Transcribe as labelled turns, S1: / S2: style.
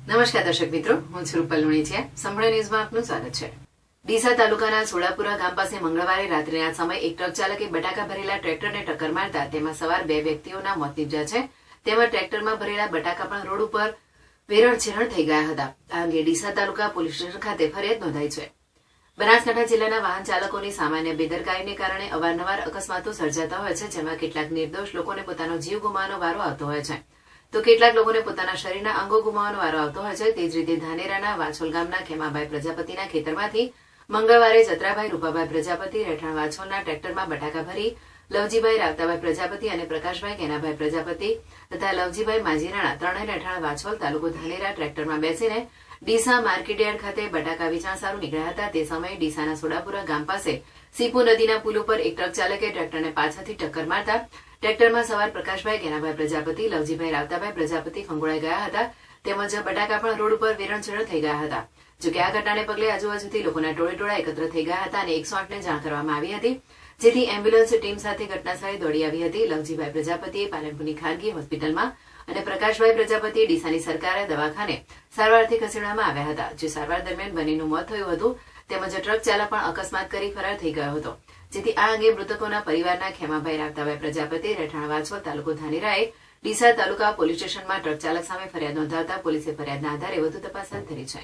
S1: નમસ્કાર દર્શક મિત્રો, હું છું રૂપલ લુણીચિયા. સંભળાય ન્યૂઝમાં આપનું સ્વાગત છે. ડીસા તાલુકાના સોડાપુરા ગામ પાસે મંગળવારે રાત્રિના સમયે એક ટ્રક ચાલકે બટાકા ભરેલા ટ્રેક્ટરને ટક્કર મારતા તેમાં સવાર 2 વ્યક્તિઓના મોત નીપજ્યા છે. તેમાં ટ્રેક્ટરમાં ભરેલા બટાકા પણ રોડ ઉપર વેરણ થઈ ગયા હતા. આ અંગે ડીસા તાલુકા પોલીસ સ્ટેશન ખાતે ફરિયાદ નોંધાઈ છે. બનાસકાંઠા જિલ્લાના વાહન ચાલકોની સામાન્ય બેદરકારીને કારણે અવારનવાર અકસ્માતો સર્જાતા હોય છે, જેમાં કેટલાક નિર્દોષ લોકોને પોતાનો જીવ ગુમાવવાનો વારો આવતો હોય છે, તો કેટલાક લોકોને પોતાના શરીરના અંગો ગુમાવવાનો વારો આવતો હોય છે. તે જ રીતે ધાનેરાના વાછોલ ગામના ખેમાભાઈ પ્રજાપતિના ખેતરમાંથી મંગળવારે જત્રાભાઈ રૂપાભાઈ પ્રજાપતિ રહેઠાણ વાછોલના ટ્રેક્ટરમાં બટાકા ભરી લવજીભાઈ રાવતાભાઈ પ્રજાપતિ અને પ્રકાશભાઈ કેનાભાઈ પ્રજાપતિ તથા લવજીભાઈ માજીરાણા ત્રણેય રહેઠાણ વાછોલ તાલુકો ધાનેરા ટ્રેક્ટરમાં બેસીને ડીસા માર્કેટયાર્ડ ખાતે બટાકા વેચાણ સારું નીકળ્યા હતા. તે સમયે ડીસાના સોડાપુરા ગામ પાસે સીપુ નદીના પુલ ઉપર એક ટ્રક ચાલકે ટ્રેક્ટરને પાછળથી ટક્કર મારતા ટ્રેક્ટરમાં સવાર પ્રકાશભાઈ કેનાભાઈ પ્રજાપતિ લવજીભાઈ રાવતાભાઈ પ્રજાપતિ ફંગોળાઈ ગયા હતા. તેમજ બટાકા પણ રોડ ઉપર વેરણ થઈ ગયા હતા. જોકે આ ઘટનાને પગલે આજુબાજુથી લોકોના ટોળે એકત્ર થઈ ગયા હતા અને 108ને જાણ કરવામાં આવી હતી, જેથી એમ્બ્યુલન્સ ટીમ સાથે ઘટનાસ્થળે દોડી આવી હતી. લવજીભાઈ પ્રજાપતિએ પાલનપુરની ખાનગી હોસ્પિટલમાં અને પ્રકાશભાઈ પ્રજાપતિએ ડીસાની સરકારી દવાખાને સારવારથી ખસેડવામાં આવ્યા હતા, જે સારવાર દરમિયાન બંનેનું મોત થયું હતું. તેમજ ટ્રક ચાલક પણ અકસ્માત કરી ફરાર થઈ ગયો હતો, જેથી આ અંગે મૃતકોના પરિવારના ખેમાભાઈ રાવતાભાઈ પ્રજાપતિ રહેઠાણ વાછોલ તાલુકો ધાનેરાએ ડીસા તાલુકા પોલીસ સ્ટેશનમાં ટ્રક ચાલક સામે ફરિયાદ નોંધાવતા પોલીસે ફરિયાદના આધારે વધુ તપાસ હાથ ધરી છે.